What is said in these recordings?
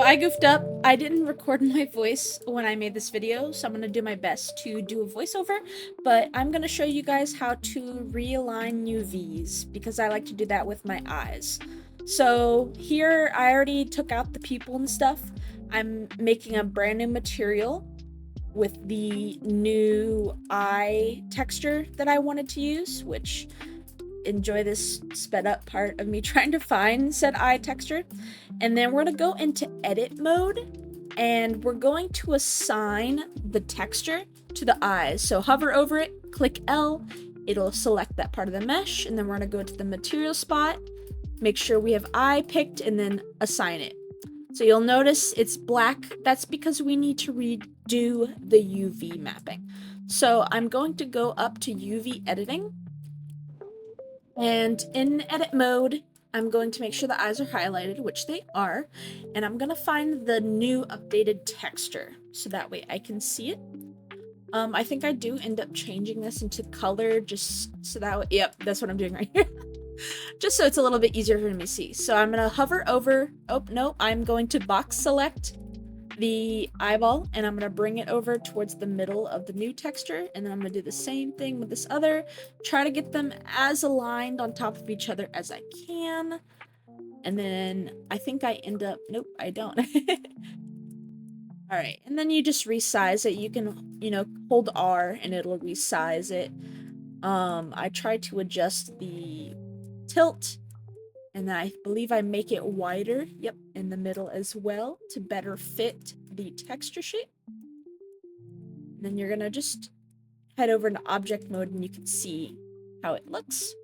I goofed up. I didn't record my voice when I made this video, so I'm gonna do my best to do a voiceover, but I'm gonna show you guys how to realign UVs, because I like to do that with my eyes. So here, I already took out the pupil and stuff. I'm making a brand new material with the new eye texture that I wanted to use, which enjoy this sped up part of me trying to find said eye texture. And then we're gonna go into edit mode and we're going to assign the texture to the eyes. So hover over it, click L, it'll select that part of the mesh, and then we're gonna go to the material spot, make sure we have eye picked, and then assign it. So you'll notice it's black. That's because we need to redo the UV mapping. So I'm going to go up to UV editing, and in edit mode, I'm going to make sure the eyes are highlighted, which they are, and I'm gonna find the new updated texture so that way I can see it. I think I do end up changing this into color just so that way, yep, that's what I'm doing right here. Just so it's a little bit easier for me to see. So I'm gonna hover over, oh no, I'm going to box select the eyeball, and I'm gonna bring it over towards the middle of the new texture, and then I'm gonna do the same thing with this other, try to get them as aligned on top of each other as I can. And then I think I end up, nope, I don't. All right, and then you just resize it. You can, hold R and it'll resize it. I try to adjust the tilt, and I believe I make it wider, yep, in the middle as well to better fit the texture shape. And then you're gonna just head over into object mode and you can see how it looks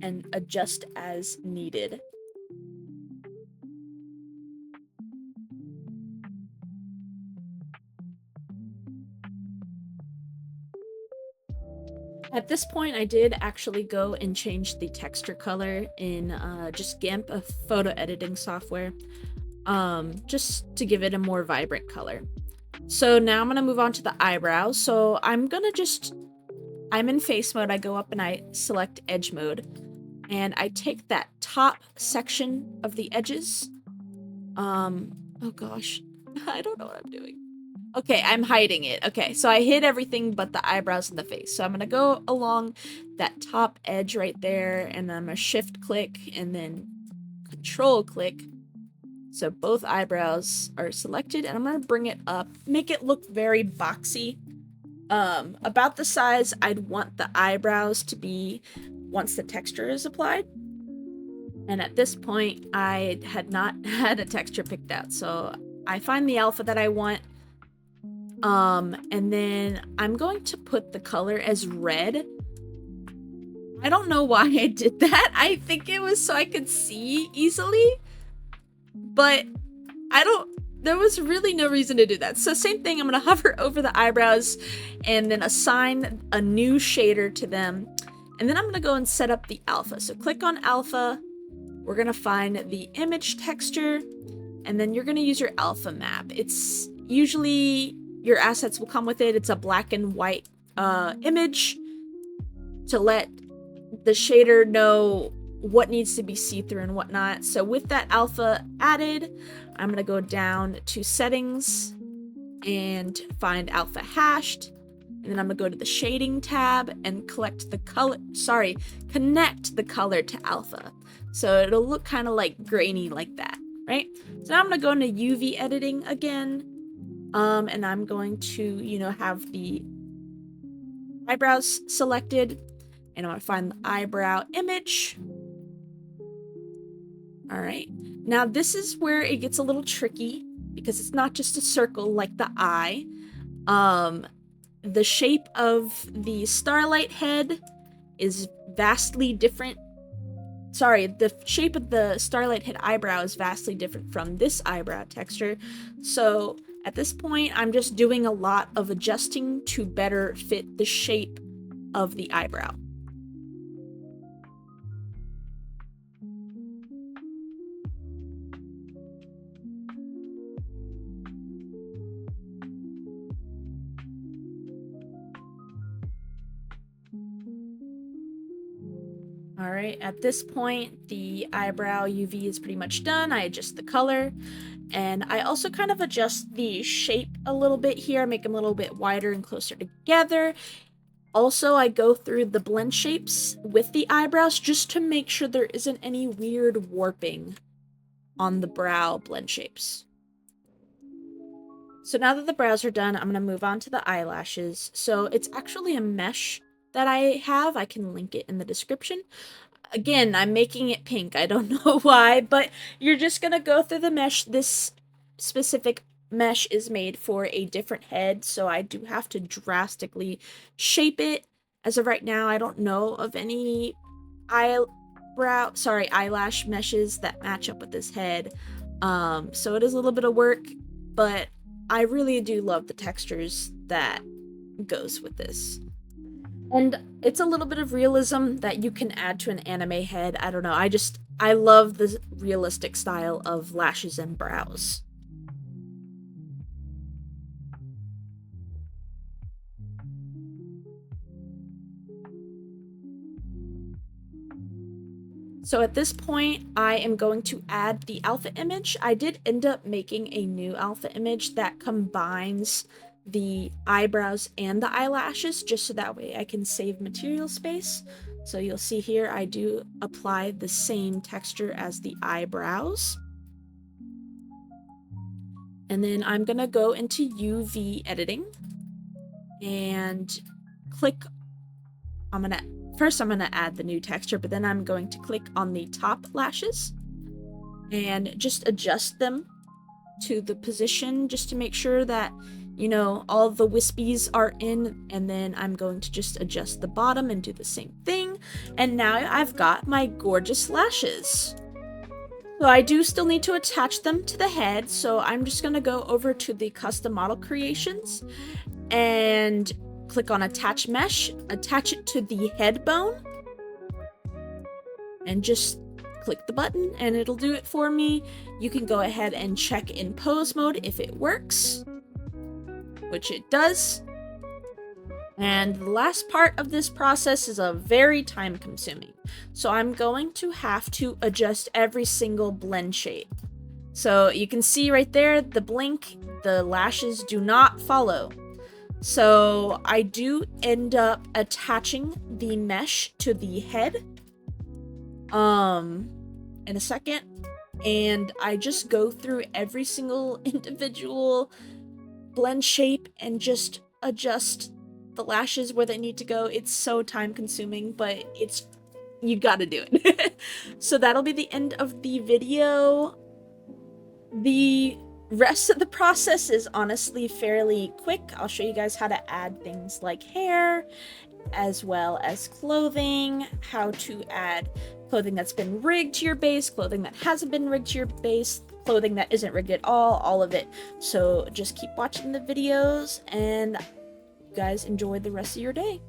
and adjust as needed. At this point, I did actually go and change the texture color in just GIMP, a photo editing software, just to give it a more vibrant color. So now I'm gonna move on to the eyebrows. So I'm in face mode. I go up and I select edge mode, and I take that top section of the edges. Oh gosh, I don't know what I'm doing. Okay, I'm hiding it. Okay, so I hid everything but the eyebrows and the face. So I'm gonna go along that top edge right there, and then I'm gonna shift click and then control click. So both eyebrows are selected, and I'm gonna bring it up, make it look very boxy. About the size I'd want the eyebrows to be once the texture is applied. And at this point, I had not had a texture picked out. So I find the alpha that I want. And then I'm going to put the color as red. I don't know why I did that. I think it was so I could see easily, but there was really no reason to do that. So same thing, I'm gonna hover over the eyebrows and then assign a new shader to them. And then I'm gonna go and set up the alpha. So click on alpha, we're gonna find the image texture, and then you're gonna use your alpha map. It's usually, your assets will come with it. It's a black and white image to let the shader know what needs to be see-through and whatnot. So with that alpha added, I'm gonna go down to settings and find alpha hashed, and then I'm gonna go to the shading tab and connect the color to alpha. So it'll look kind of like grainy like that, right? So now I'm gonna go into UV editing again, and I'm going to, have the eyebrows selected, and I'm gonna find the eyebrow image. All right, now this is where it gets a little tricky because it's not just a circle like the eye. The shape of the starlight head is vastly different. Sorry, the shape of the starlight head eyebrow is vastly different from this eyebrow texture. So at this point, I'm just doing a lot of adjusting to better fit the shape of the eyebrow. All right, at this point, the eyebrow UV is pretty much done. I adjust the color, and I also kind of adjust the shape a little bit here, make them a little bit wider and closer together. Also, I go through the blend shapes with the eyebrows just to make sure there isn't any weird warping on the brow blend shapes. So now that the brows are done, I'm going to move on to the eyelashes. So it's actually a mesh that I have. I can link it in the description. Again, I'm making it pink. I don't know why, but you're just going to go through the mesh. This specific mesh is made for a different head, so I do have to drastically shape it. As of right now, I don't know of any eyelash meshes that match up with this head. So it is a little bit of work, but I really do love the textures that goes with this. And it's a little bit of realism that you can add to an anime head. I don't know. I love the realistic style of lashes and brows. So at this point, I am going to add the alpha image. I did end up making a new alpha image that combines the eyebrows and the eyelashes, just so that way I can save material space. So you'll see here I do apply the same texture as the eyebrows. And then I'm gonna go into UV editing and click, first I'm gonna add the new texture, but then I'm going to click on the top lashes and just adjust them to the position just to make sure that, you know, all the wispies are in, and then I'm going to just adjust the bottom and do the same thing. And now I've got my gorgeous lashes. So I do still need to attach them to the head, so I'm just gonna go over to the custom model creations and click on attach mesh, attach it to the head bone, and just click the button and it'll do it for me. You can go ahead and check in pose mode if it works, which it does. And the last part of this process is a very time consuming. So I'm going to have to adjust every single blend shape. So you can see right there, the blink, the lashes do not follow. So I do end up attaching the mesh to the head in a second, and I just go through every single individual blend shape and just adjust the lashes where they need to go. It's so time consuming, but you gotta do it. So that'll be the end of the video. The rest of the process is honestly fairly quick. I'll show you guys how to add things like hair, as well as clothing, how to add clothing that's been rigged to your base, clothing that hasn't been rigged to your base, clothing that isn't rigged at all of it. So just keep watching the videos, and you guys enjoy the rest of your day.